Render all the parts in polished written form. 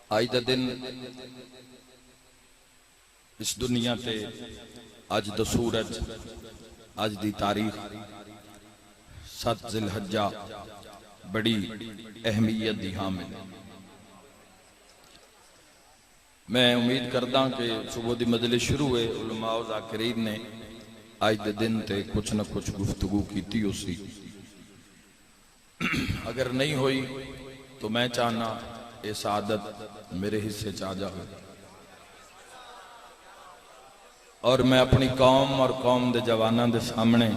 आज का दिन इस दुनिया ते अज दा सूरज अज दी तारीख 7 जिलहज्जा बड़ी अहमियत दी हामिल है। मैं उम्मीद करदा कि सुबह की मजलिस शुरू है उलमा ज़ाकिरीन ने अज के दिन ते कुछ न कुछ गुफ्तगू की उसी। अगर नहीं हुई तो मैं चाहना ये सादत मेरे हिस्से च आ जाए और मैं अपनी कौम और कौम के जवानों के सामने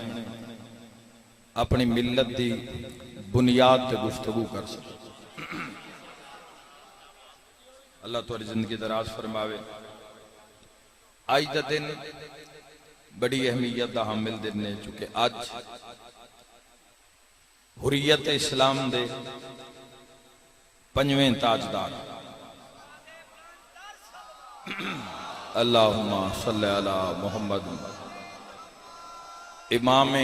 अपनी मिलत की बुनियाद ते गुफ्तगू कर सकूं। अल्लाह तुहारी जिंदगी दराज फरमावे। आज का दिन बड़ी अहमियत का हामिल दिन है चूंकि अज हुर्रियत इस्लाम दे 5वें ताजदार अल्लाहुम्मा सल्ली अला मुहम्मद इमाम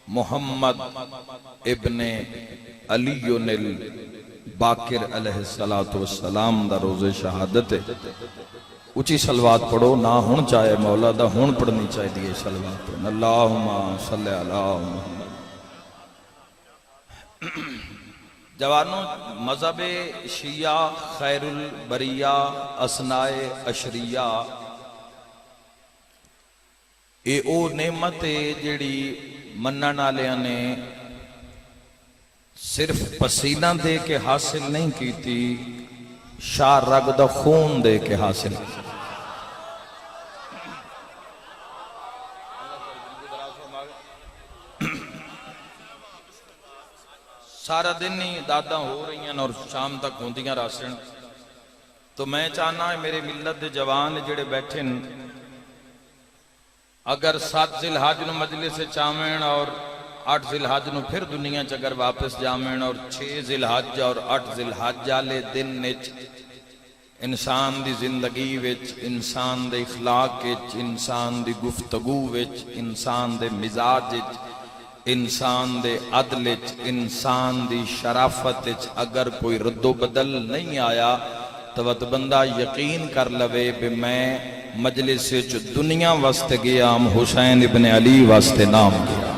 मुहम्मद इब्ने अलीयुल बाकिर अलैहिस्सलातु वस्सलाम दा रोज़े शहादत है। उची सलवात पढ़ो ना हुण चाहे मौला दा हुण पढ़नी चाहिए सलवात। अल्लाहुम्मा सल्ली अला मुहम्मद। जवानों मजहब शिया खैरुल बरिया असनाए अशरिया ये ओ नेमत है जिहड़ी मनण वालियां ने सिर्फ पसीना दे के हासिल नहीं की, शाह रग दा खून दे के हासिल। सारा दिन ही दादा हो रही हैं और शाम तक होंदियां रासण। तो मैं चाहना मेरे मिलत के जवान जिहड़े बैठे न, अगर 7 जिलहज नूं मजलिस चावें और 8 जिलहज नूं फिर दुनिया च अगर वापस जावें और 6 जिलहज और 8 जिलहज वाले दिन इंसान की जिंदगी विच, इंसान के इखलाक विच, इंसान की गुफ्तगू विच, इंसान के मिजाज विच, इंसान दे अदल विच, इंसान दी शराफत विच अगर कोई रद्दो बदल नहीं आया तो वत बंदा यकीन कर लवे भी मैं मजलिस विच दुनिया वास्ते गया, हुसैन इब्ने अली वास्ते नाम गया।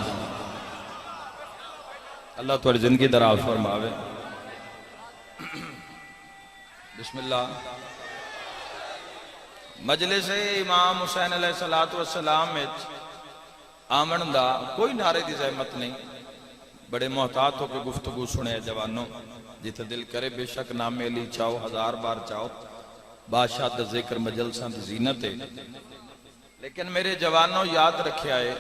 अल्लाह तुहारी जिंदगी दराज फरमावे। बिस्मिल्लाह। मजलिस इमाम हुसैन अलैहिस्सलातु वस्सलाम विच आमन दा कोई नारे की जहमत नहीं। बड़े मोहतात होकर गुफ्तगू सुने जवानों, जिथे दिल करे बेशक नामे अली चाहो 1000 बार चाहो। बादशाह दा जिक्र मजलसा दी जीनत है, लेकिन मेरे जवानों याद रखिया है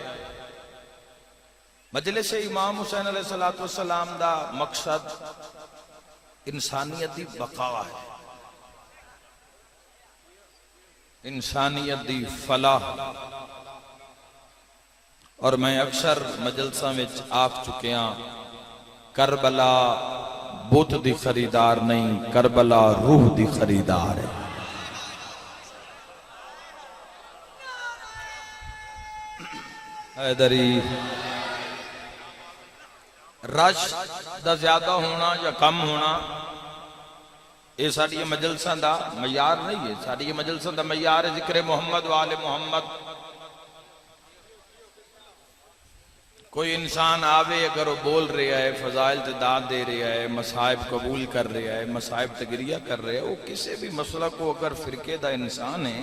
मजलिस इमाम हुसैन अलैहिस्सलातु वस्सलाम दा मकसद इंसानियत दी बका है, इंसानियत दी फलाह। और मैं अक्सर मजलसा विच आख चुकिया, करबला बुत दी खरीदार नहीं, करबला रूह दी खरीदार है। हैदरी रश दा ज्यादा होना या कम होना ये साडी मजलसा दा मयार नहीं है। साडी मजलसा दा मयार है जिक्र मुहम्मद वाले मोहम्मद। कोई इंसान आवे अगर वो बोल रहा है, फजाइल ते दाद दे रहा है, मसाइब कबूल कर रहा है, मसाइब ते गिरिया कर रहा है, वो किसी भी मसला को अगर फिरके दा इंसान है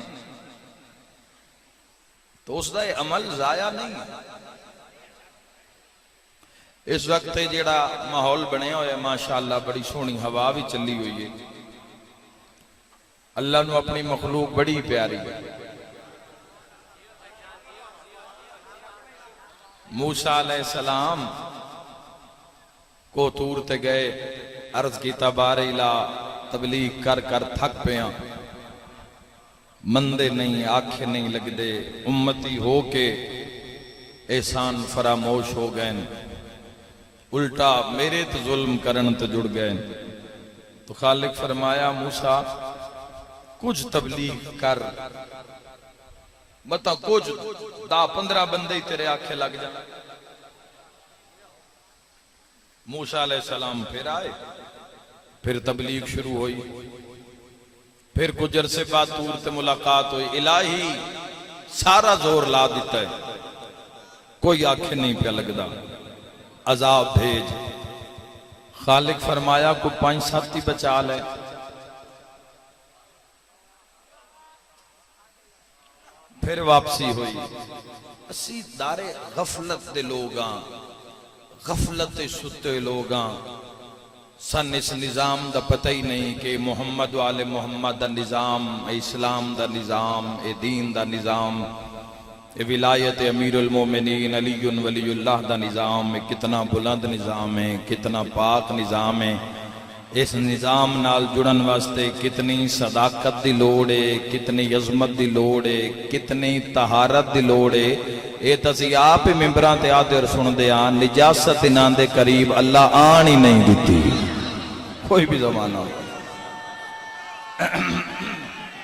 तो उसका अमल जाया नहीं है। इस वक्त जेड़ा माहौल बनया हुआ माशाअल्लाह बड़ी सोहनी हवा भी चली हुई है। अल्लाह नू अपनी मखलूक बड़ी प्यारी है। मूसा अलैहिस्सलाम को तूर ते गए, अर्ज किया बारे इला तबलीग कर कर थक पिया, मंदे नहीं आखे नहीं लगदे, उम्मती हो के एहसान फरामोश हो गए, उल्टा मेरे तो जुल्म करन तो जुड़ गए। तो खालिक फरमाया मूसा कुछ तबलीग कर, बता कुछ 10-15 बंदे ही तेरे आखे लग जा। मूसा अलैहिस्सलाम फिर आए, फिर तबलीग शुरू हुई। फिर कुछ अरसे बाद तूर ते मुलाकात हुई। इलाही सारा जोर ला दिता है, कोई आखे नहीं पे लगता, अजाब भेज। खालिक फरमाया को 5-7 ही बचा ले। फिर वापसी हुई। असी दारे गफलत दे लोग हाँ, गफलत सुते लोग हाँ। सन इस निजाम दा पता ही नहीं कि मुहम्मद वाले मुहम्मद दा निजाम, इस्लाम दा निजाम, ए दीन दा निजाम, ए विलायत अमीरुल मोमिनीन अलीयुन वलीउल्लाह दा निजाम है कितना बुलंद निजाम है, कितना पाक निजाम है। इस निजाम नाल जुड़न वास्ते कितनी सदाकत दी लोड़ है, कितनी अजमत दी लोड़ है, कितनी तहारत दी लोड़ है। ये तो असी आप ही मिंबरां ते आते और सुनते आ। निजासत इन्हां दे करीब अल्लाह आन ही नहीं दी, कोई भी जमाना।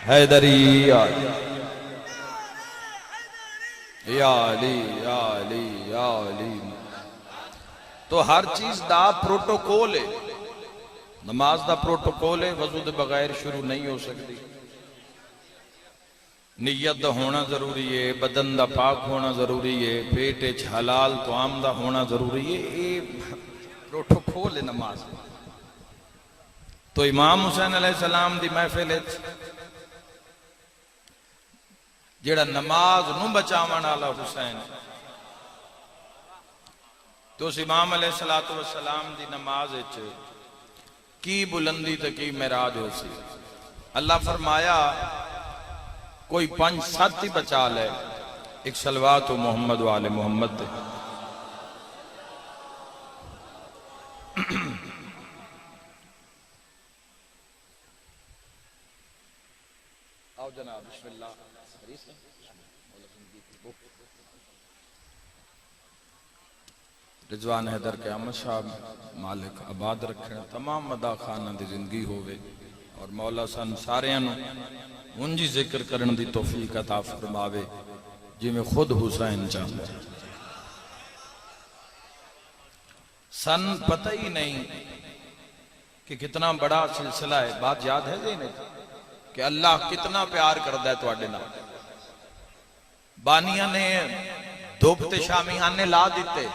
हैदरी या अली या अली या अली। तो हर चीज दा प्रोटोकॉल है। नमाज दा प्रोटोकॉल है, वजू दे बगैर शुरू नहीं हो सकती। नियत दा होना जरूरी है, बदन दा पाक होना जरूरी है, पेट च हलाल तआम दा होना जरूरी है। ये प्रोटोकॉल है नमाज। तो इमाम हुसैन अलैहिस्सलाम दी महफिल जेड़ा नमाज नू बचावन वाला हुसैन, तो उस इमाम अलैहिस्सलातु वस्सलाम दी नमाज की बुलंदी ते की मेराज हो सी। अल्लाह फरमाया कोई 5-7 ही बचा ले। एक सलवात हो मोहम्मद वाले मोहम्मद ते। आओ जनाब बिस्मिल्लाह। रिजवान हैदर के अहमद साहब मालिक आबाद रखे, तमाम मदा खाना की जिंदगी होवे और मौला सन सारियां उंजी जिक्र करने की तौफीक अता फरमावे जिमें खुद हुसैन चाहते। सन पता ही नहीं कि कितना बड़ा सिलसिला है। बात याद है जी नहीं कि अल्लाह कितना प्यार करता है तुहाडे नाल। बानिया ने धुप ते शामी आने ला दिते।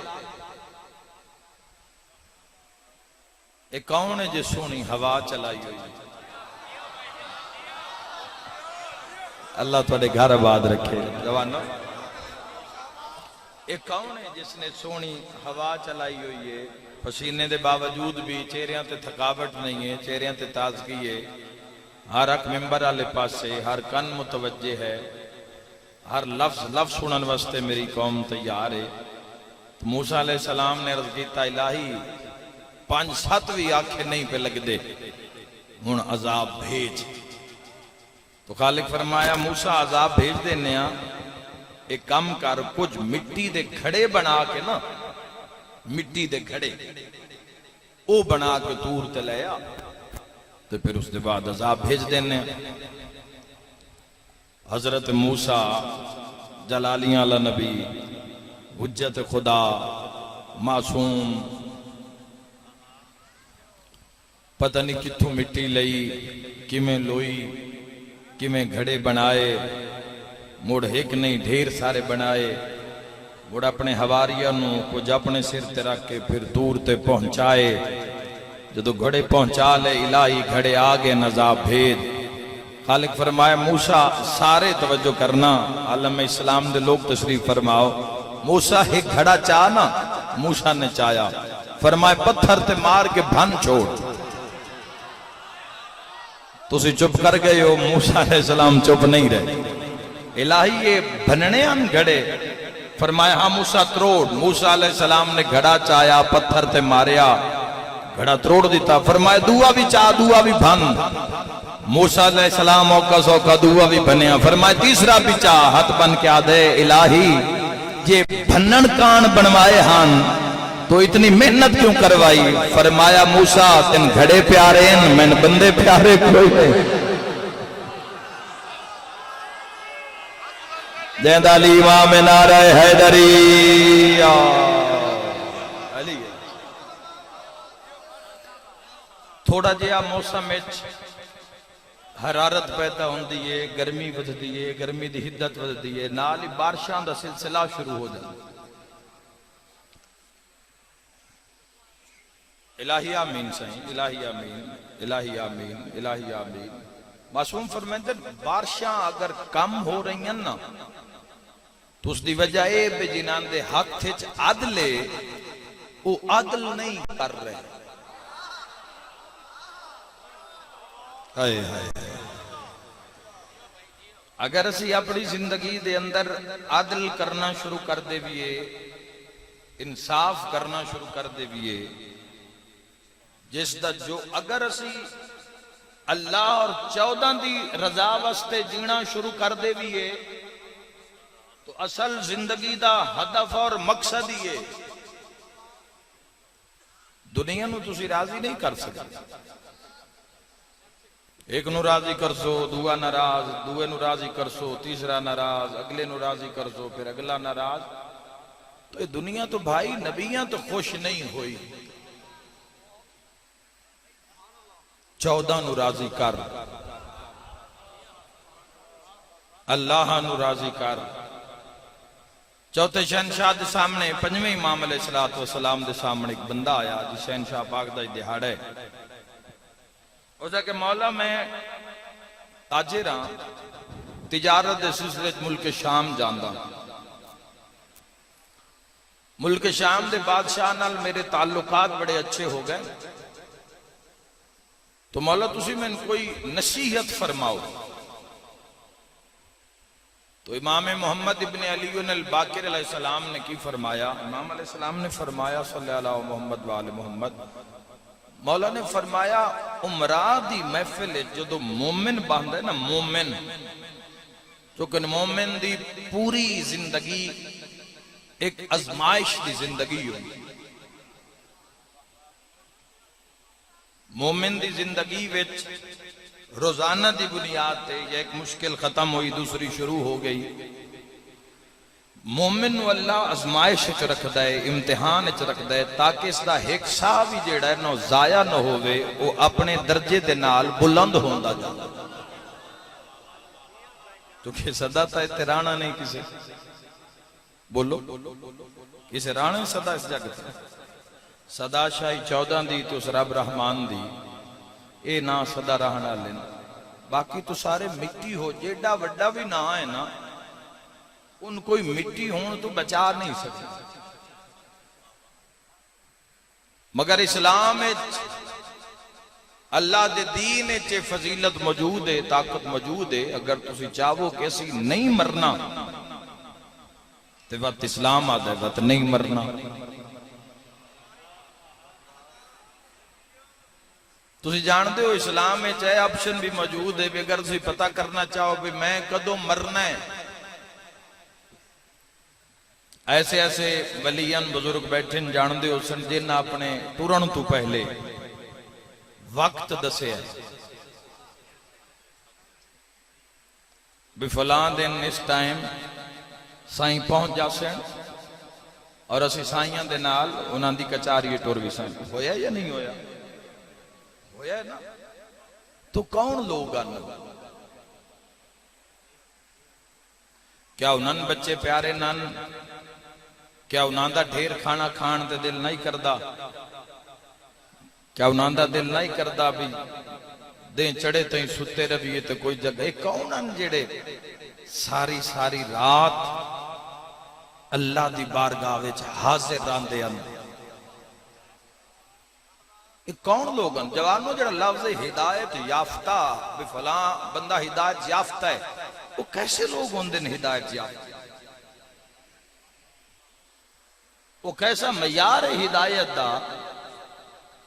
ये कौन है जो सोनी हवा चलाई हुई? अल्लाह तुहाडे घर आबाद रखे जवानों। ये कौन है जिसने सोनी हवा चलाई हुई है? पसीने के बावजूद भी चेहरिया ते थकावट नहीं है, चेहरिया ते ताजगी है। हर अक मिंबर वाले पासे, हर कन मुतवज्जे है, हर लफ्ज सुनने वास्ते मेरी कौम तैयार है। तो मूसा अलैहिस्सलाम ने अर्ज किया इलाही 5-7 भी आखे नहीं पे लगते, हुण अजाब भेज। तो खालिक फरमाया मूसा अजाब भेज देने। एक काम कर, कुछ मिट्टी दे घड़े बना के ना, मिट्टी दे घड़े वो बना के दूर ते ले आ, तो फिर उसके बाद अजाब भेज देने। हजरत मूसा जलालियां वाला नबी, हुज्जत खुदा, मासूम, पता नहीं कित्थों मिट्टी लई, किमें लोई, किमें घड़े बनाए, मुड़ एक नहीं ढेर सारे बनाए। मुड़ अपने हवारिया कुछ अपने सिर ते रख के फिर दूर ते पहुंचाए। जो घड़े पहुंचा ले इलाही घड़े आ गए, नजाब भेद। खालिक फरमाया मूसा सारे तवज्जो करना, आलम इस्लाम दे लोग तशरीफ फरमाओ। मूसा एक घड़ा चाह ना, मूसा ने चाया, फरमाया पत्थर ते मार के भन छोड़। तुसी चुप कर गए हो, मूसा अलैहिस्सलाम चुप नहीं रहे। इलाही ये बनने अन घड़े, फरमाया हाँ मूसा त्रोड़। मूसा अलैहिस्सलाम ने घड़ा चाया, पत्थर ते मारिया, घड़ा त्रोड़ दिता। फरमाया दुआ भी चाह, दुआ भी भन। मूसा अलैहिस्सलाम औका सौका दुआ भी बनिया। फरमाया तीसरा भी चाह, हाथ बन के आदे इलाही ये भनन कान बनवाए हान तो इतनी मेहनत क्यों करवाई? फरमाया मूसा तिन घड़े प्यारे न, मैंने बंदे प्यारे कोई नहीं। जैदाली इमाम नारा हैदरी अली। थोड़ा जिहा मौसम हरारत पैदा होती है, गर्मी वधदी है, गर्मी की हिद्दत वधदी है, नाल ही बारिशां दा सिलसिला शुरू हो जाता। इलाही आमीन सही, इलाही आमीन, इलाही आमीन, इलाही आमीन। मासूम फरमाते बारिशां अगर कम हो रही हैं ना तो उसकी वजह यह भी जिन्हां दे हक च अदल है वो अदल नहीं कर रहे। हाय हाय, अगर असी अपनी जिंदगी दे अंदर अदल करना शुरू कर देविए, इंसाफ करना शुरू कर देविए, जिसदा जो अगर असी अल्लाह और 14 दी रजा वास्ते जीना शुरू कर देविए तो असल जिंदगी दा हदफ और मकसद ही है। दुनिया नू तुसी राजी नहीं कर सकते। एक नू राजी कर सो, दूआ नाराज, दूए नू राजी कर सो, तीसरा नाराज, अगले नू राजी कर सो, फिर अगला नाराज। तो ये दुनिया तो भाई नबियां तो खुश नहीं हुई। 14 नू राजी कर, अल्लाह नू राजी कर। चौथे शहनशाह के सामने, पंजवें इमाम अलैहिस्सलातु वस्सलाम के सामने एक बंदा आया जी, शहनशाह पाक दा दिहाड़ा है। उसने कहा मौला मैं ताजिर हाँ, तिजारत के सिलसिले मुल्क शाम जांदा। मुल्क शाम के बादशाह नाल मेरे ताल्लुकात बड़े अच्छे हो गए, तो मौला तुसी मैंने कोई नसीहत फरमाओ। तो इमाम मोहम्मद इब्न अली अल बाकिर अलैहिस्सलाम ने की फरमाया, इमाम अलैहिस्सलाम ने फरमाया सल्लल्लाहु मोहम्मद वाले मोहम्मद, मौला ने फरमाया उमरा दी महफिल जो मोमिन बंद है ना, मोमिन क्योंकि मोमिन दी पूरी जिंदगी एक आजमाइश की जिंदगी होगी। मोमिन दी जिंदगी विच रोजाना की बुनियाद से एक मुश्किल खत्म हुई, दूसरी शुरू हो गई। मोमिन अल्लाह आजमाइश च रखता है, इम्तिहान च रखता है, ताकि इसका एक साह भी जेड़ा है ना जाया न होवे, वो अपने दर्जे दे नाल बुलंद होंदा जाए। क्योंकि सदा तो इत्थे राणा नहीं किसी, बोलो किसी राणा सदा इस जगत सदा शाही 14 दी तो उस रब रहमान दी ये ना सदा रहना लेना। बाकी तो सारे मिट्टी हो, जेडा वड्डा भी ना है ना उन कोई मिट्टी होने तो बचा नहीं सकती। मगर इस्लाम अल्लाह दे दीन च फजीलत मौजूद है, ताकत मौजूद है। अगर तुसी चाहो कि असी नहीं मरना तो वक्त इस्लाम आता है, वक्त नहीं मरना। तुसी जानते हो इस्लाम में चाहे ऑप्शन भी मौजूद है भी, अगर तुसी पता करना चाहो भी मैं कदों मरना है, ऐसे ऐसे वलियन बुजुर्ग बैठे जानते हो सन जिन्हें अपने तुरन तो पहले वक्त दसे भी फलां दिन इस टाइम साईं पहुंच जासे और असी साइयां दे नाल उन्हां दी कचारी टुर भी सन। होया या नहीं होया? होया ना। तो कौन लोग आन? क्या उन्हन बच्चे प्यारे नन? क्या उन्हां दा ढेर खाना खाण दे दिल नहीं करदा? क्या उन्हां दा दिल नहीं करदा भी दे चढ़े तई सुते रहिए तो कोई जगह? कौन हैं जेड़े सारी सारी रात अल्लाह दी बारगाह विच हाजिर रहंदे हन? कौन लोग हैं? जवानों जड़ा लफ्ज हिदायत याफ्ता भी फलां बंदा हिदायत याफ्ता है, वो कैसे लोग होंदे ने हिदायत याफ्ता? वो कैसा मयार है हिदायत दा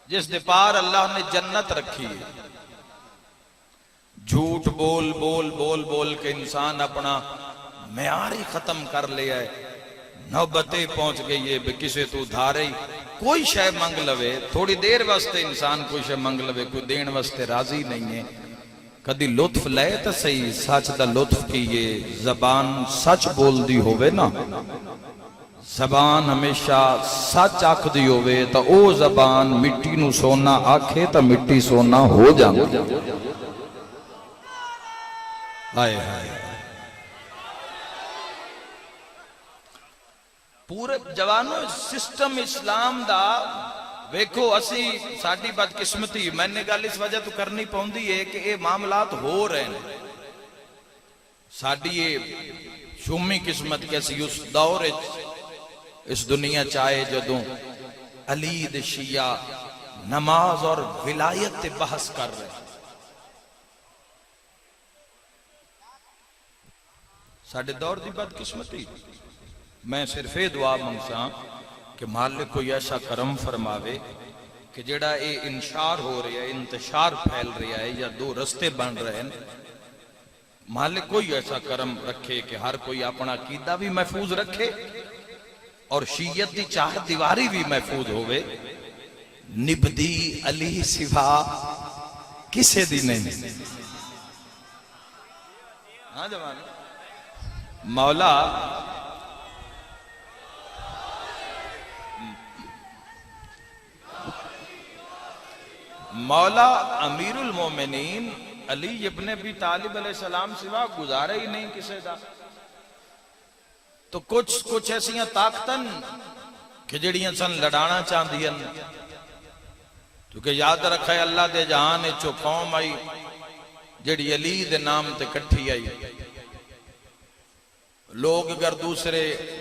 जिस दे पार अल्लाह ने जन्नत रखी है? झूठ बोल बोल बोल बोल के इंसान अपना मयार ही खत्म कर लिया है। नौबते पहुंच गई है भी किसे तू धारे कोई शय मंग लवे, थोड़ी देर वास्ते इंसान कोई शय मंग लवे, कोई देन वास्ते राजी नहीं है। कदी लुत्फ ले तो सही, सच दा लुत्फ की ये जबान सच बोल दी होवे ना, जबान हमेशा सच आखदी होवे तो ओ जबान मिट्टी नू सोना आखे तो मिट्टी सोना हो जाए। हाय हाय पूरे जवानों सिस्टम इस्लाम दा वेखो असी साडी बदकिस्मती मैंने गल इस वजह तो करनी पौंदी है कि ये मामलात हो रहे हैं साडी ये शूमी किस्मत के असी उस दौर इस दुनिया चाहे जदों अली दे शिया नमाज और विलायत ते बहस कर रहे साडे दौर की बदकिस्मती मैं सिर्फ ये दुआ मंगसा कि मालिक कोई ऐसा करम फरमावे कि जेड़ा ये इंशार हो रहा है इंतशार फैल रहा है या दो रस्ते बन रहे हैं मालिक कोई ऐसा करम रखे कि हर कोई अपना अकीदा भी महफूज रखे और शीयत की चार दीवारी भी महफूज होवे निभदी अली सिवा किसे दी नहीं। हाँ जवान मौला मौला अमीरुल मोमिनीन अली इब्ने अबी तालिब अलैहिस्सलाम सिवा गुजारा ही नहीं किसी का तो कुछ ऐसिया ताकतन कि जड़ियां सन लड़ाना चाहदियां क्योंकि याद रखा है अल्लाह दे जहान चो कौम आई जड़ी अली दे नाम ते कट्ठी आई लोग अगर दूसरे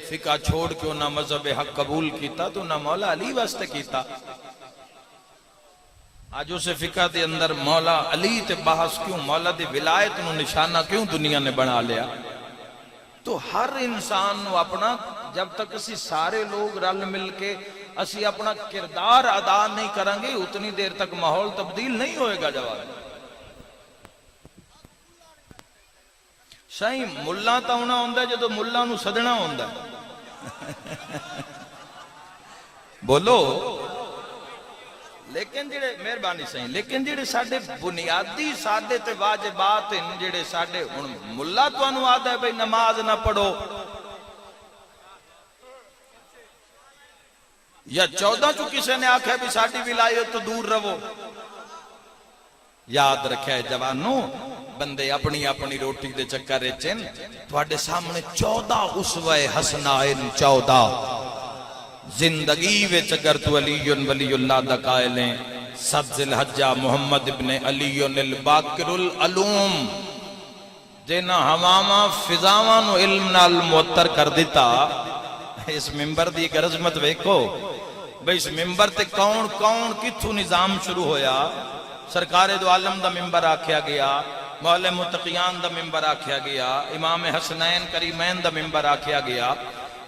फिका छोड़ के उन्हें मजहब हक कबूल किया तो उन्हें मौला अली वास्ते किया आज उस फिका के अंदर मौला अली ते बहस क्यों मौला दी विलायत नु निशाना क्यों दुनिया ने बना लिया तो हर इंसान नु अपना जब तक असी सारे लोग रल मिल के असी अपना किरदार अदा नहीं करेंगे उतनी देर तक माहौल तब्दील नहीं होएगा। जवाब सही मुल्ला तो आना होंगे जो मुल्ला नु सदना होंगे बोलो लेकिन जेड़े मेहरबानी सही लेकिन जेड़े साडे बुनियादी साडे ते वाजिबात हैं जेड़े साडे हुण मुल्ला तुहानू आदा है भाई नमाज ना पढ़ो या 14 चो किसी ने आख्या भी साडी विलायत तो दूर रहो याद रखा है जवानों बंदे अपनी अपनी रोटी दे चक्कर तुहाडे सामने 14 उसवे हसनाइन 14 जिंदगी विच अगर तू अलीयुन वलीउल्लाह दा कायल है सब जिलहज्जा मुहम्मद इब्ने अलीयुल बाकिरुल अलूम जिन्ना हवामा फिजावां नु इल्म नाल मुअत्तर कर दिता। इस मिंबर दी गरजमत वेखो भाई इस मिंबर ते कौन कौन किथों निजाम शुरू होया सरकारे दो आलम दा मिंबर आख्या गया मौले मुतकियान दा मिंबर आख्या गया इमाम हसनैन करीमैन दा मिंबर आख्या गया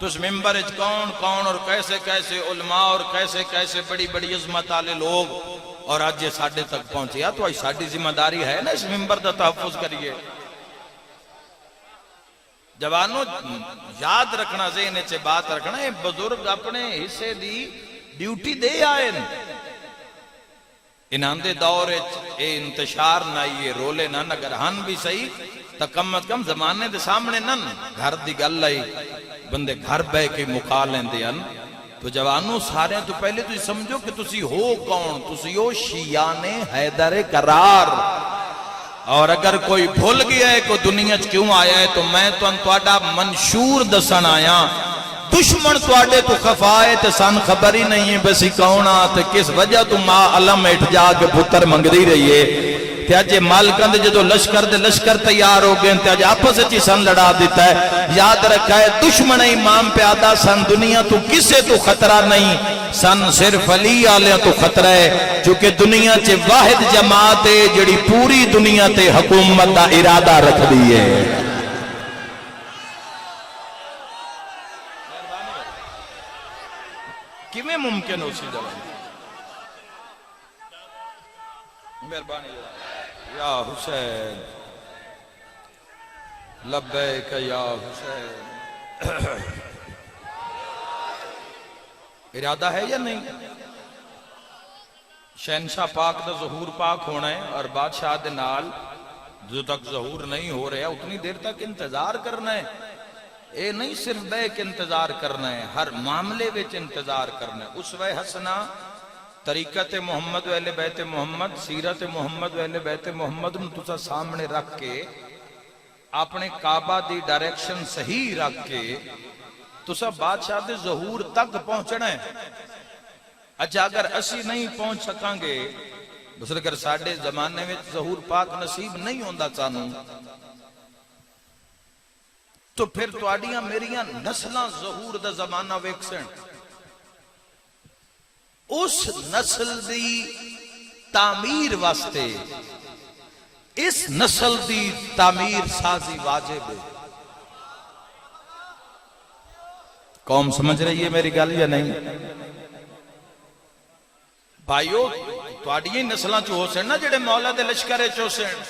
तो उस मिंबर कौन कौन और कैसे कैसे उलमा और कैसे कैसे बड़ी बड़ी अजमत वाले लोग और आज ये साढ़े तक पहुंचे तो आज साड़ी जिम्मेदारी है ना इस मिंबर का तहफ़्फ़ुज़ करिए। जवानों याद रखना ज़हन च बात रखना ये बुजुर्ग अपने हिस्से दी ड्यूटी दे आए इन्हां दे दौर ये इंतशार ना ये रोले ना अगर हन भी सही तो कम अज कम जमाने दे सामने नन घर दी गल आई बंदे घर बह के मुका लेंदे हन। तो जवानों सारे तो पहले तुम समझो कि तुसी हो कौन तुसी हो शियाने हैदर करार और अगर कोई भूल गया है को दुनिया च क्यों आया है तो मैं तुहाडा मंशूर दसन आया दुश्मन तुहाडे तो खफा है ते सन खबर ही नहीं है बसी कौन आ ते किस वजह तू मां अलम हेठ जाके पुत्र मंगदी रही है ते अज मालकां दे जदों लश्कर तैयार हो गए ते अज आपस च सन लड़ा दिता है। याद रखा है दुश्मन इमाम प्यादा सन दुनिया तो किसे तो खतरा नहीं सन सिर्फ अली आलियां तो खतरा है क्योंकि दुनिया च वाहिद जमात है जिहड़ी पूरी दुनिया ते हुकूमत का इरादा रखदी है। किवें मुमकिन हो सी जवाब मेहरबानी या हुसैन लब्बैक या हुसैन इरादा है या नहीं शहनशाह पाक का ज़हूर पाक होना है और बादशाह दे नाल जो तक ज़हूर नहीं हो रहा उतनी देर तक इंतजार करना है ये नहीं सिर्फ बह के इंतजार करना है हर मामले विच इंतजार करना है। उसवे हसना तरीकत मुहम्मद वहले बैत मुहम्मद सीरत मुहम्मद वहले बैत मुहम्मद तुसा सामने रख के अपने काबा दी डायरेक्शन सही रख के तुसा बादशाह दे ज़हूर तक पहुंचना है। अच्छा अगर असी नहीं पहुंच सकांगे दूसरे अगर साडे जमाने में ज़हूर पाक नसीब नहीं होंदा सानू तो फिर तुहाडियां मेरियां नस्लां ज़हूर दा जमाना वेखसन। उस नस्ल दी तामीर वास्ते इस नस्ल दी तामीर साजी वाजिब है। कौम समझ रही है मेरी गल या नहीं? भाइयों तुहाडियां नस्लां चो हो सन ना जेड़े मौला दे लश्कर चो सन।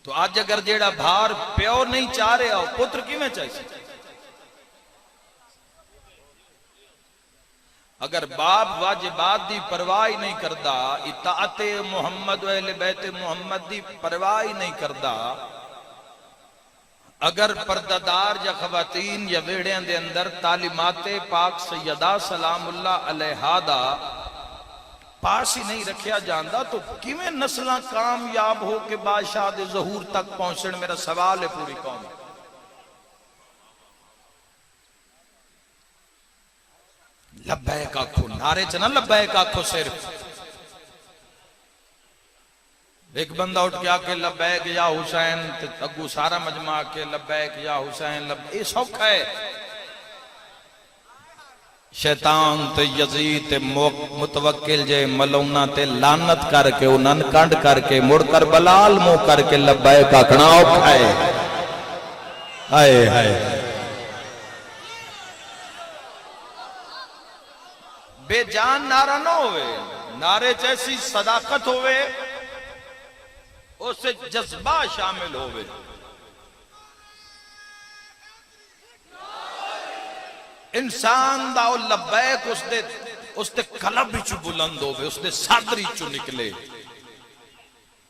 तो अज अगर जेड़ा भार प्यो नहीं चाह रहा पुत्र किवें चाहिए? अगर बाप वाजिबात दी परवाह ही नहीं करता, इताअते मुहम्मद व अहले बैत मुहम्मद दी परवाह ही नहीं करता, अगर पर्दादार या खवातीन या वेड़ियां दे अंदर तालीमाते पाक सैयदा सलामुल्लाह अलैहा दा पास ही नहीं रखा जाता तो किवें नस्लां कामयाब हो के बादशाह दे ज़हूर तक पहुंचण? मेरा सवाल है पूरी कौम। लब्बैक आखो, नारे च ना लब्बैक आखो। सिर्फ एक बंदा उठ के आके लब्बैक या हुसैन, अगू सारा मजमा आके लब्बैक या हुसैन, ये सौखा है। शैतान ते यजीद ते मुतवक्किल जे मलौना ते लानत करके उन्हन कंड करके मुड़कर बलाल मुंह करके लब्बैक आखना औखा है। हाय हाय बेजान नारा ना होवे, नारे च ऐसी सदाकत होवे, उससे जज्बा शामिल होवे। इंसान दा लब्बैक उसदे कलब विच बुलंद होवे, उसदे सादरी चो निकले,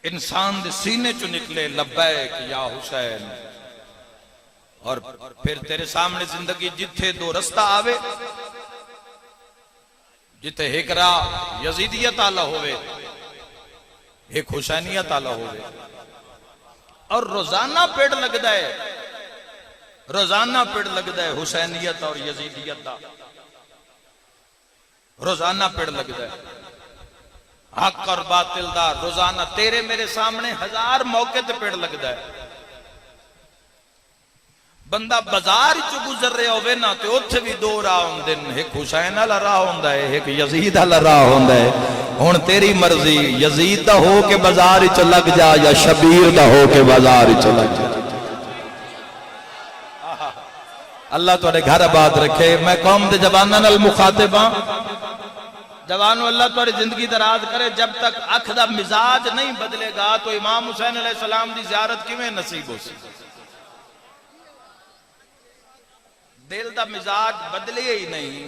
इंसान दे सीने चो निकले लब्बैक या हुसैन। और फिर तेरे सामने जिंदगी जिथे दो रास्ता आवे, जिथे एक राह यजीदियत आला होवे, एक हुसैनियत आला होवे। और रोजाना पेड़ लगता है, रोजाना पेड़ लगता है हुसैनियत और यजीदियत का, रोजाना पेड़ लगता है। हक और बातिल दा रोजाना तेरे मेरे सामने हजार मौके ते पेड़ लगता है। बंदा बाजार चो गुजर रहा होवे ना तो उत्थे भी दो राह होंदे ने, एक हुसैन वाला राह होंदा है, एक यजीद वाला राह होंदा है। हुण तेरी मर्जी, यजीद दा हो के बाजार च लग जा या शबीर दा हो के बाजार च लग जा। अल्लाह तुहाडे घर आबाद रखे। मैं कौम दे जवानां नाल मुखातिब हां, जवानों अल्लाह तुहाडी जिंदगी दराज करे। जब तक अख दा मिजाज नहीं बदलेगा तो इमाम हुसैन अलैहिस्सलाम दी ज़ियारत किवें नसीब हो सी? दिल दा मिजाज बदले ही नहीं।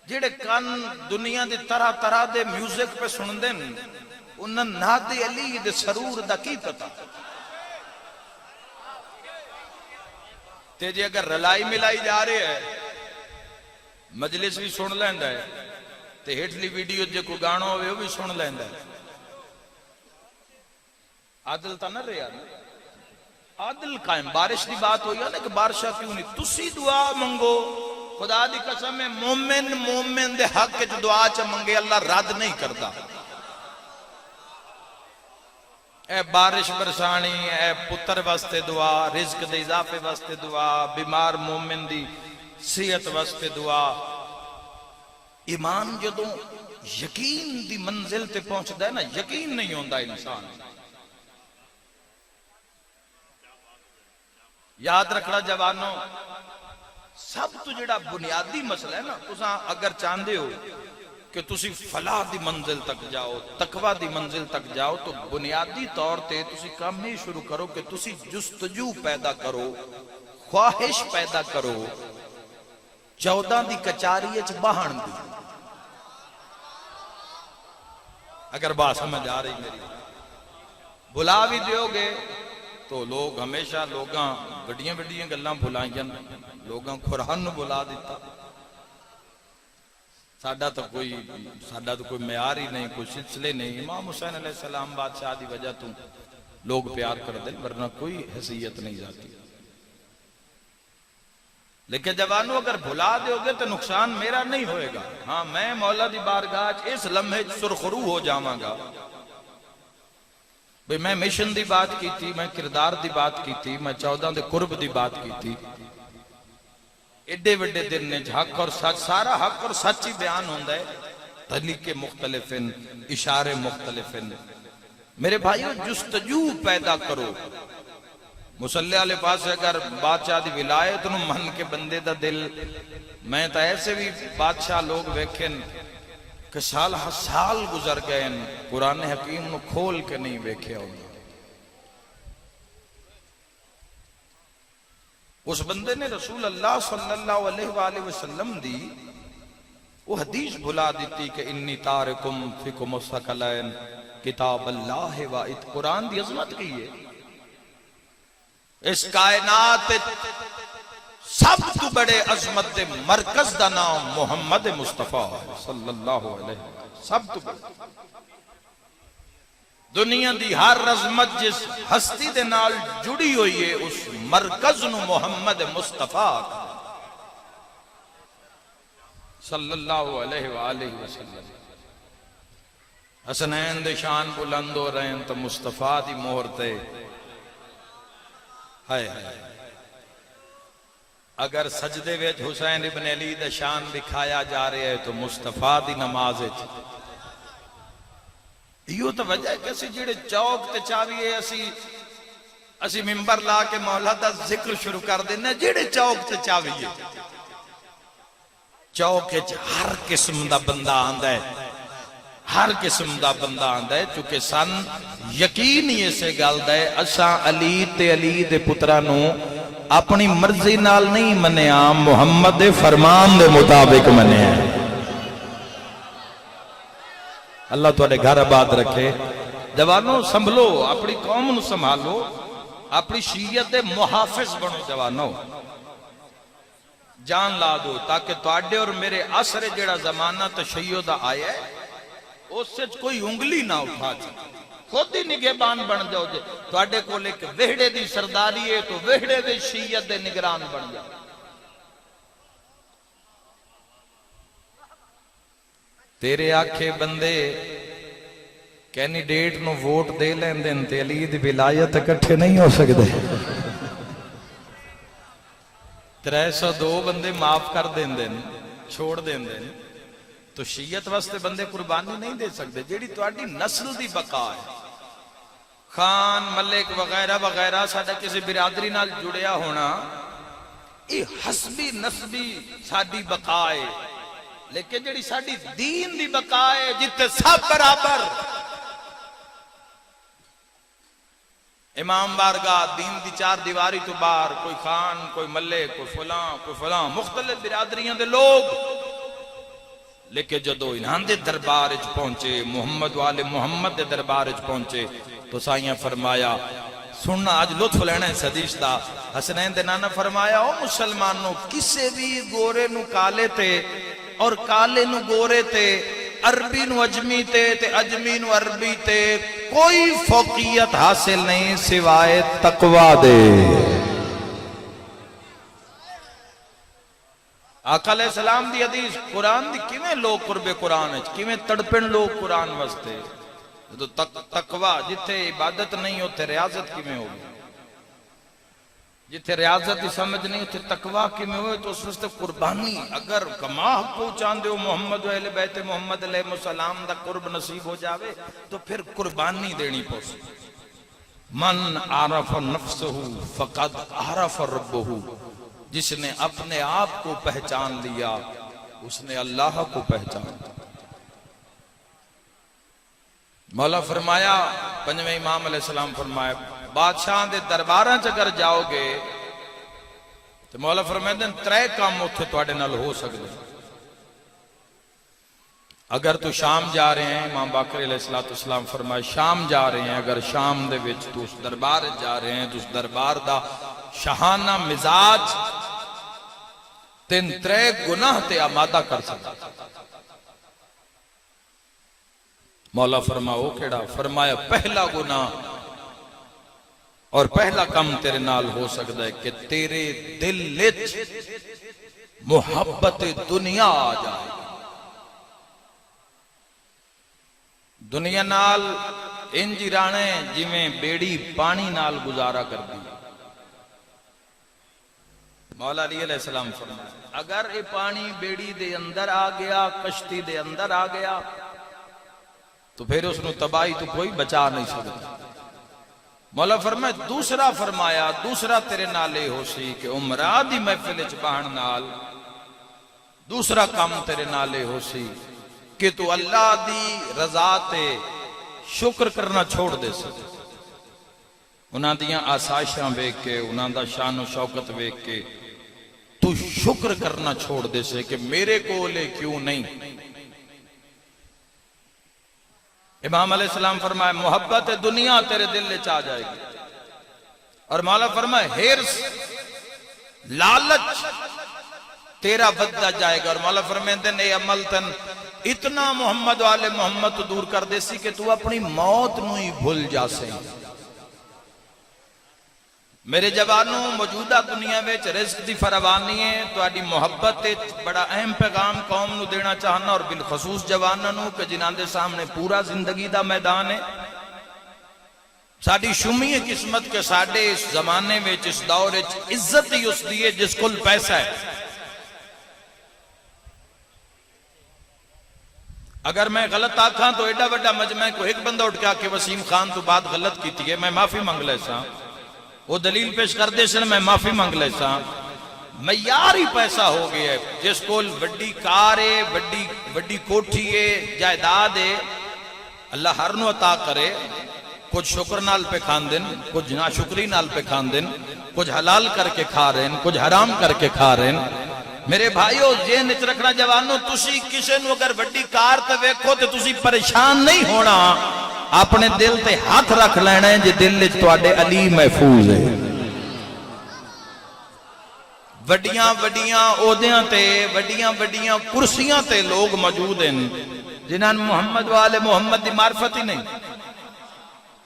जेड़े कन दुनिया दे तरह तरह दे म्यूजिक पे सुनदे न, उन्हां नाते अली दे सरूर दा की पता? ते जे अगर रलाई मिलाई जा रहे है, मजलिस भी सुन लैंदा है, ते हेठली वीडियो जे कोई गाना होवे वो भी सुन लैंदा है। आदल ता न रहा ना, आदिल कायम। बारिश की बात हुई है ना कि बारिशा क्यों नहीं? तुसी दुआ मंगो, खुदा दी कसम है मोमिन मोमिन दे हक च दुआ च मंगे अल्लाह रद्द नहीं करता। ए बारिश बरसानी, ए पुत्र वास्ते दुआ, रिज्क दे इजाफे वास्ते दुआ, बीमार मोमिन दी सेहत वास्ते दुआ। ईमान जदों यकीन दी मंजिल ते पहुंचदा है ना, यकीन नहीं होंदा इंसान। याद रखना जवानों, सब तो जेड़ा बुनियादी मसला है ना, तुसा अगर चाहते हो कि तुसी फलाह दी मंजिल तक जाओ, तकवा दी मंजिल तक जाओ, तो बुनियादी तौर ते तुसी काम ही शुरू करो कि तुसी जुस्तजू पैदा करो, ख्वाहिश पैदा करो 14 दी कचारी च बहन दी। अगर बात समझ आ रही मेरी, बुला भी दोगे तो लोग हमेशा लोगां वड्डियां वड्डियां गल्लां भुलाइयां, लोगां खुरान नूं बुला दिता। साडा तो कोई म्यार ही नहीं, कोई सिलसिले नहीं। इमाम हुसैन अलैहिस्सलाम बादशाह की वजह तो लोग प्यार कर दें, वरना कोई हैसियत नहीं जाती। लेकिन जवानों अगर भुला दोगे तो नुकसान मेरा नहीं होएगा। हाँ, मैं मौला दी बारगाह इस लम्हे सुरखरू हो जावांगा भाई मैं मिशन दी बात की थी, मैं किरदार दी बात की थी, मैं 14 दे कुर्ब दी बात की थी। एडे वड्डे दिन ने हक और सच, सारा हक और सच ही बयान होता है, तरीके मुख्तलिफिन, इशारे मुख्तलिफिन। मेरे भाइयों जुस्तजू पैदा करो। मुसल्ले वाले पास अगर बादशाह दी विलायत नूं मन के बंदे दा दिल, मैं तो ऐसे भी बादशाह लोग वेखे कि साल साल गुजर गए, कुरान हकीम नूं खोल के नहीं वेख्या। उस बंदे ने रसूल अल्लाह सल्लल्लाहु अलैहि वसल्लम दी वो हदीस भुला दी कि इन्नी तारिकुम फिकुम मुस्तकलैन किताब अल्लाह व इत। कुरान दी अजमत की है। इस कायनात सब तो बड़े अजमत दे मरकज दा नाम मुहम्मद मुस्तफा सल्लल्लाहु अलैहि वसल्लम। सब तो बड़े दुनिया दी हर अजमत जिस हस्ती दे नाल जुड़ी हुई है, उस मरकज नू मुहम्मद मुस्तफा सल्लल्लाहु अलैहि वसल्लम। हसनैन दे शान बुलंद हो रहे हैं तो मुस्तफा दी मोहर ते हाय हाय। अगर सजदे विच हुसैन इब्न अली दा शान दिखाया जा रहा है तो मुस्तफा दी नमाज यो तो वजह है कि असी जेड़े चौक ते चावीए असी मिंबर ला के मौला दा जिक्र शुरू कर देना। जेड़े चौक ते चावीए, चौक हर किस्म दा बंदा आंदा है, हर किस्म दा बंदा आंदा है। चूंकि सन यकीन ही इसे गल दा है, असा अली ते अली दे पुत्रा नू अपनी मर्जी नाल नहीं मनिया, मुहम्मद दे फरमान दे मुताबिक मनिया। अल्लाह तुहाडे घर आबाद रखे। जवानों संभलो, अपनी कौम नू संभालो, अपनी शीयत दे मुहाफिज बनो। जवानों जान ला दो ताकि तुहाडे और मेरे असर जेड़ा जमाना तशय्युद दा आया है उस कोई उंगली ना उठा सके। खुद ही निगहबान बन जाओ। जे तुहाडे कोल एक वेहड़े दी सरदारी है तो वेहड़े दे शीयत दे निगरान बन जाओ। तेरे आखे बंदे कैंडीडेट नू वोट दे लेंदे ते अली दी विलायत इकट्ठे नहीं हो सकते। 302 बंदे माफ कर देंदे, छोड़ देंदे, तो शीयत वास्ते बंदे कुर्बानी नहीं दे सकते। जेड़ी तुहाडी नस्ल दी बका है, खान मलिक वगैरह वगैरह साडा किसी बिरादरी नाल जुड़िया होना, ये हसबी नस्बी साडी बका है। लेकिन जेड़ी साडी दीन दी बका है, जिथे सब बराबर, इमाम बारगाह दीन दी चार दीवारी तो बाहर कोई खान, कोई मलिक, कोई फलां मुख्तलिफ बिरादरियां दे लोग। लेकिन जदों इन्हां दे दरबार च पहुंचे, मुहम्मद वाले मुहम्मद दे दरबार च पहुंचे, तो साइयां फरमाया, सुनना आज लुत्फ लेना इस हदीस दा। हसनैन दे नाना फरमाया, ओ मुसलमानों, किसी भी गोरे नू काले ते और काले नू गोरे ते, अरबी नू अजमी ते अजमी नू अरबी ते कोई फौकियत हासिल नहीं सिवाय तकवा दे। आका अलैहिस्सलाम दी हदीस, कुरान दी किवें लोग कुर्बे कुरान किवें तड़पण लोग कुरान वास्ते। जो तकवा, जिथे इबादत नहीं उथे रियाजत किवें होगी, जिथे रियाजत की समझ नहीं उथे तकवा किवें होए। तो उस वास्ते कुर्बानी अगर कमा को चाहते हो मोहम्मद अहले बैत मोहम्मद अलैहिस्सलाम दा कुर्ब नसीब हो जावे तो फिर कुर्बानी देनी पौसी। मन आरफ नफ्सहू फकद आरफ रब्बहू, जिसने अपने आप को पहचान लिया उसने अल्लाह को पहचाना। मौला फरमाया, पंजवें इमाम अलैहिस्सलाम फरमाया, बादशाह दे दरबारां च अगर जाओगे तो मौला फरमाते त्रै काम उत्थे तुहाडे नाल हो सकदे। अगर तू शाम जा रहे हैं, इमाम बाकर अलैहिस्सलाम फरमाए शाम जा रहे हैं, अगर शाम दे विच तू उस दरबार जा रहे हैं तो उस दरबार दा शाहाना मिजाज तीन त्रै गुनाह ते आमादा कर सकता। मौला फरमाओ केड़ा? फरमाया पहला गुनाह और पहला काम तेरे नाल हो सकता है कि तेरे दिल विच मुहब्बत दुनिया आ जाए। दुनिया नाल इंज राणे जिवें बेड़ी पानी नाल गुजारा करती। मौला अली अलैहिस्सलाम फरमाया, अगर ये पानी बेड़ी दे अंदर आ गया, कश्ती दे अंदर आ गया, तो फिर उसनु तबाही तो कोई बचा नहीं सकता। मौला फरमाया दूसरा फरमाया, दूसरा तेरे नाल हो सी कि उमरा दी महफिल च बहन नाल दूसरा काम तेरे नाले हो सी कि तू अल्लाह दी रजा ते शुक्र करना छोड़ दे सी। उन्हां दियां आसाइशां वेख के, उन्हां दा शान शौकत वेख के तू शुक्र करना छोड़ दे से कि मेरे कोले क्यों नहीं। इमाम अलैहिस्सलाम फरमाए मोहब्बत दुनिया तेरे दिल में आ जाएगी। और मौला फरमाए हिर्स लालच तेरा बदला जाएगा। और मौला फरमाते ने अमल तन इतना मोहम्मद वाले मोहम्मद तो दूर कर दे सी कि तू अपनी मौत नू ही भूल जा से। मेरे जवानों मौजूदा दुनिया में रिस्क की फरावानी है, तुहाडी मोहब्बत बड़ा अहम पैगाम कौम नू देना चाहना और बिलखसूस जवानों नू कि जिन्हां दे सामने पूरा जिंदगी का मैदान है। साडी शुमी है किस्मत के साडे इस जमाने में, इस दौर इज्जत ही उसकी है जिस कोल पैसा है। अगर मैं गलत आखा तो एडा वड्डा मजमा को एक बंदा उठ के आके वसीम खान तो बात गलत की है, मैं माफी मंग ले सा। वो दलील पेश करते सन, मैं माफी मंग ले सा। मयार ही पैसा हो गया है, जिस कोल वड्डी कार है, वड्डी कोठी है, जायदाद है, अल्लाह हर नु अता करे। कुछ शुक्र नाल पे खान दिन, कुछ ना शुक्री नाल पे खान दिन, कुछ हलाल करके खा रहे हैं, कुछ हराम करके खा रहे हैं। मेरे भाइयों जे निच रखना जवानों, तुसी किसी नु अगर वड्डी कार ते वेखो तो तुसी परेशान नहीं होना, अपने दिल ते हाथ रख लेना है जे दिल विच तुहाडे अली महफूज है। वड्डियां वड्डियां ओहदियां ते वड्डियां वड्डियां कुर्सियां ते लोग मौजूद हैं जिन्हां मुहम्मद वाले मुहम्मद की मार्फत ही नहीं।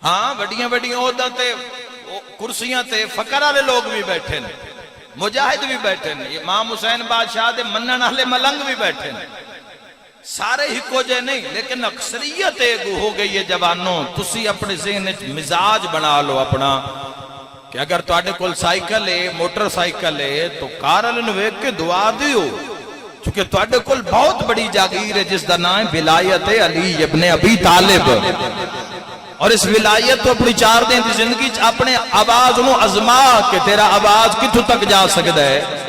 हाँ, वड्डियां वड्डियां ओहदा ते कुर्सियां ते फकर वाले लोग भी बैठे ने, मुजाहिद भी बैठे ने, इमाम हुसैन बादशाह दे मनण वाले मलंग भी बैठे ने। सारे ही कोजे नहीं, लेकिन अक्सरियत एक हो गई है जवानों। तुसी अपने ज़हन च मिजाज बना लो अपना कि अगर तुहाडे कोल साइकिल है, मोटरसाइकिल है, तो कार वाले नूं वेख के दुआ दियो, क्योंकि तुहाडे कोल बहुत बड़ी जागीर है जिसका नाम है विलायत अली इब्ने अबी तालिब। और इस विलायत तो अपनी 4 दिन की जिंदगी च अपने आवाज नूं अजमा के तेरा आवाज कित्थों तक जा सकता है।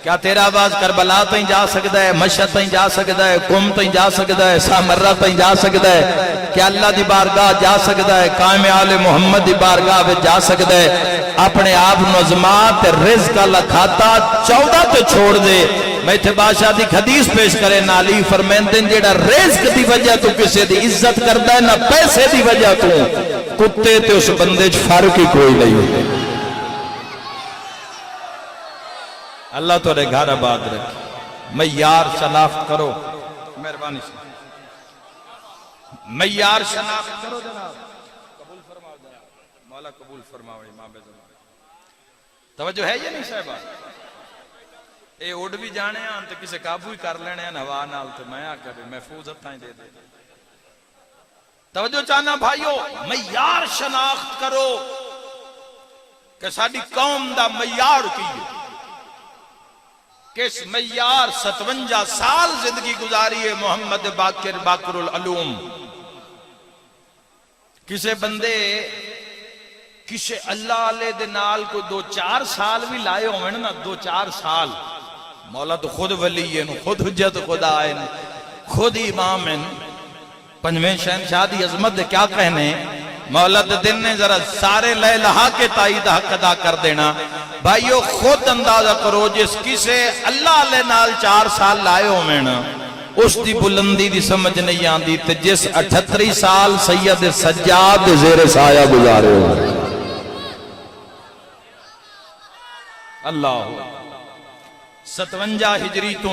क्या तेरा आवाज करबला तक जा सकता है, मशहद तक जा सकता है, कुम तक जा सकता है, सामर्रा तक जा सकता है, क्या अल्लाह की बारगाह जा सकता है, कायम आले मुहम्मद की बारगाह में जा सकता है। अपने आप नजमात रिज़्क़ अल्लाह खाता 14 तो छोड़ दे। मैं इत्थे बादशाह दी हदीस पेश करे, नाली फरमांदे जेड़ा रिज़्क़ दी वजह तू किसी दी इज्जत करदा है ना पैसे दी वजह तू, कुत्ते ते उस बंदे च फर्क ही कोई नहीं। अल्लाह तुहाडे घर आबाद रखे। मयार शनाख्त करो, मेहरबानी से मयार शनाख्त करो जनाब। कबूल फरमाओ जनाब, मौला कबूल फरमाओ। इमाम तवज्जो है या नहीं साहबा? ये उड़ भी जाने तो किसे काबू ही कर लेने हवा नाल, तो मैं आके महफूज हत्थां दे दे। तवज्जो चाहना भाइयों, मयार शनाख्त करो कि साडी कौम दा मयार की है। किस मयार 57 साल जिंदगी गुजारी है मोहम्मद बाकिर बाकिरुल अलूम। किसे बंदे किसे अल्लाह आले दे नाल को 2-4 साल भी लाए होवे ना, 2-4 साल, मौला तो खुद वली है, खुद हुज्जत खुदा है, खुद इमाम है। 5वें शहनशाह दी अजमत क्या कहने। मौला दे दिन ने जरा सारे लह लहा के ताईद हक अदा कर देना। भाइयों खुद अंदाजा करो, जिस किसे अल्लाह आले नाल 4 साल लाए होवे ना, उसकी बुलंदी की समझ नहीं आती, ते जिस 38 साल सैयद सज्जाद दे ज़ेरे साया गुजारे हो। अल्लाह 57 हिजरी तू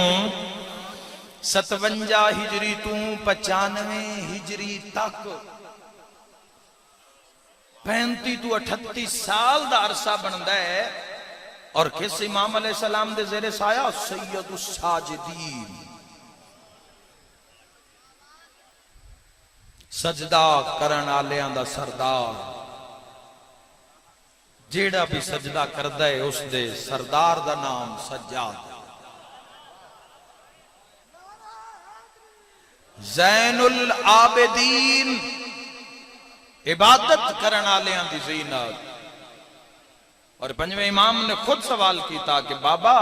95 हिजरी तक 35 to 38 साल का अरसा बनता है। और किस इमाम अलैहिस्सलाम दे ज़ेरे साया? सैयदुस साजिदीन, सजदा करन आलियां दा सरदार। जेड़ा भी सजदा करदा है उस दे सरदार दा नाम सज्जाद। ज़ैनुल आबिदीन, इबादत करन आलियां दी ज़ीनत। और पंजवें इमाम ने खुद सवाल किया कि बाबा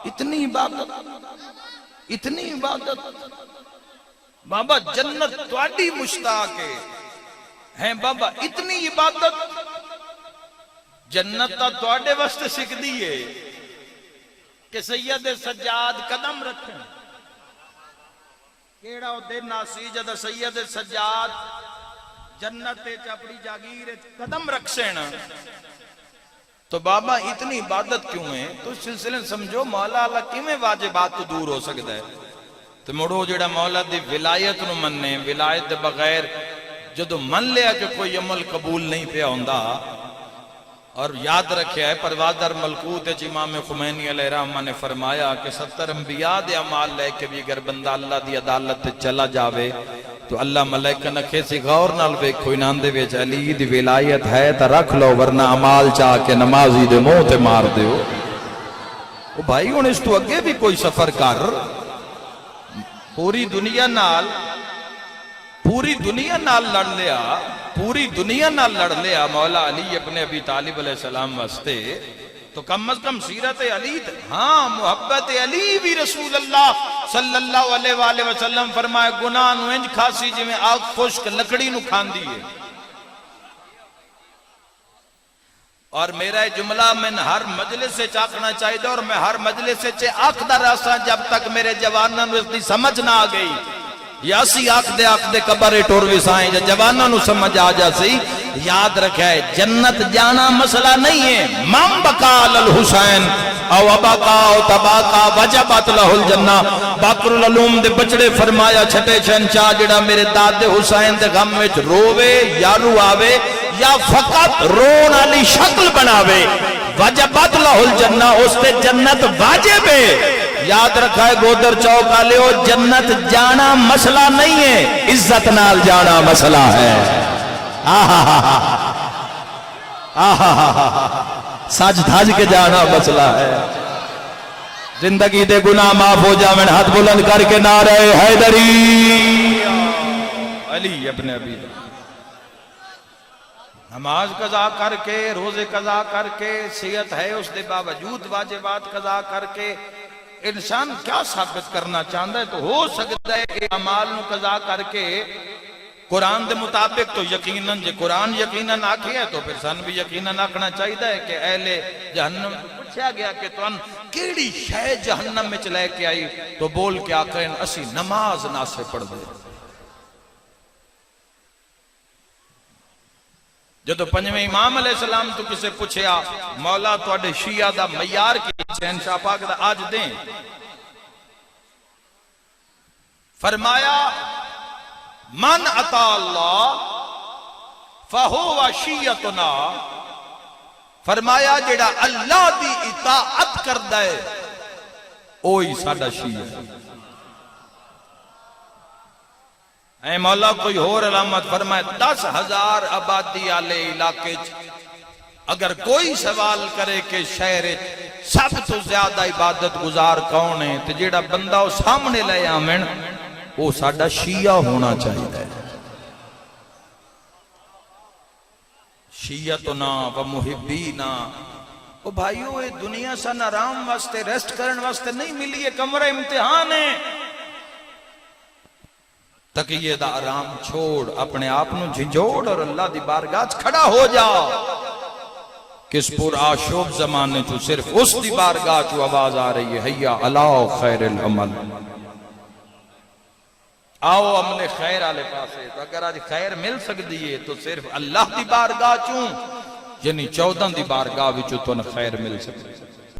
इतनी इबादत, इतनी इबादत, बाबा जन्नत तुहाडी मुश्ताक है बाबा, इतनी इबादत, जन्नत तो तुहाडे वास्ते सिकदी है कि सैयद सज्जाद कदम रखें। केड़ा वो दिन आसी जद सैयद सज्जाद जन्नत अपनी जागीर कदम रखसेन। तो बाबा इतनी इबादत क्यों है? तो इस सिलसिले समझो मौला अल्लाह किवें वाजिबात तो दूर हो सकता है। तो मुड़ो जेड़ा मौला दी विलायत नूं मन्ने, विलायत दे बगैर जदों मन लिया कि कोई अमल कबूल नहीं पिया हुंदा। और याद रखिया है परवादर मलकूत इमाम खुमैनी अलैहिर्रहमा ने फरमाया कि 70 अंबिया दे अमाल लेके भी अगर बंदा अल्लाह दी अदालत चला जावे तो अल्लाह मलाइका नखे सी गौर नाल वेखो इनां दे विच अली दी विलायत है तो रख लो, वरना अमाल चाह के नमाजी दे मुंह ते मार दियो। ओ भाई हुण इस तो अगे भी कोई सफर कर, पूरी दुनिया नाल लड़ लिया, पूरी दुनिया नाल लड़ लिया मौला अली अपने अबी तालिब अलैहिस्सलाम वास्ते। तो कम अज कम सीरत अली, हाँ मुहब्बत अली भी रसूल अल्लाह सल्लल्लाहु अलैहि वसल्लम फरमाए गुनाह नु इंज खासी जिवें आग खुश्क लकड़ी नु खांदी है। और मेरा ये जुमला मैंने हर मजलिस से आखना चाहिए, और मैं हर मजलिस से आखदा रहा जब तक मेरे जवानों को इसकी समझ ना आ गई। या असी आखदे कबरे टुर भी साई जवानों को समझ आ जासी। याद रखा है जन्नत जाना मसला नहीं है। मम बकाल अल हुसैन औ अबाका औ तबाका वजबत लहुल जन्ना। बाकरुल उलूम दे बचड़े फरमाया छठे शहंशाह जेड़ा मेरे दादे हुसैन दे गम विच रोवे या रुआवे या फकत रोन वाली शक्ल बनावे, वजबत लहुल जन्ना, उसते जन्नत वाजिब है। याद रखा है गोदर चौक वाले हो, जन्नत जाना मसला नहीं है, इज्जत नाल जाना मसला है। सज धज के जाना मसला है। जिंदगी दे गुनाह माफ हो जावे, हाथ बुलंद करके नारे हैदरी अली अपने अबी। नमाज कजा करके, रोजे कजा करके, सेहत है उसके बावजूद वाजिबात कजा करके इंसान क्या साबित करना चाहता है? तो हो सकता है कि अमाल नु कजा करके कुरान के मुताबिक, तो यकीनन जे कुरान यकीनन आखे है तो फिर सन भी यकीनन आखना चाहिए है कि अहले जहन्नम पूछा गया कि तुम केड़ी शय जहन्नम में लेके आई, तो बोल के आखन असी नमाज ना से पढ़ दे। जो पंजवें इमाम अलैहिस्सलाम तो किसे पूछया मौला तुहाडे शिया दा मयार की शहंशाह पाक दा आज दें, फरमाया मन अता अल्लाह फहुवा शियतुना। फरमाया जेड़ा अल्लाह दी इताअत करदा है ओही साडा शिया है। ऐ मौला कोई होर अलामत फरमाए 10,000 आबादी आले इलाके अगर कोई सवाल करे कि शहर सब तो ज्यादा इबादत गुजार कौन है, तो जेड़ा बंदा वो सामने ले आवन वो साडा शिया होना चाहिए। शियतुना व मुहिब्बीना। ओ भाइयों ये दुनिया सन आराम वास्ते रेस्ट करने वास्ते नहीं मिली है, कमरा इम्तिहान है। तकिए दा आराम छोड़ अपने आप नू झिझोड़ और अल्लाह दी बारगाह खड़ा हो जा। किस पुर आशोब जमाने चो सिर्फ उस दी बारगाह चो आवाज आ रही है हैया अला खैरुल अमल, आओ अमले खैर आले पासे। तो अगर आज खैर मिल सकती है तो सिर्फ अल्लाह दी बारगाह चो, यानी 14 दी बारगाह विचों तुहानू खैर मिल सकती है।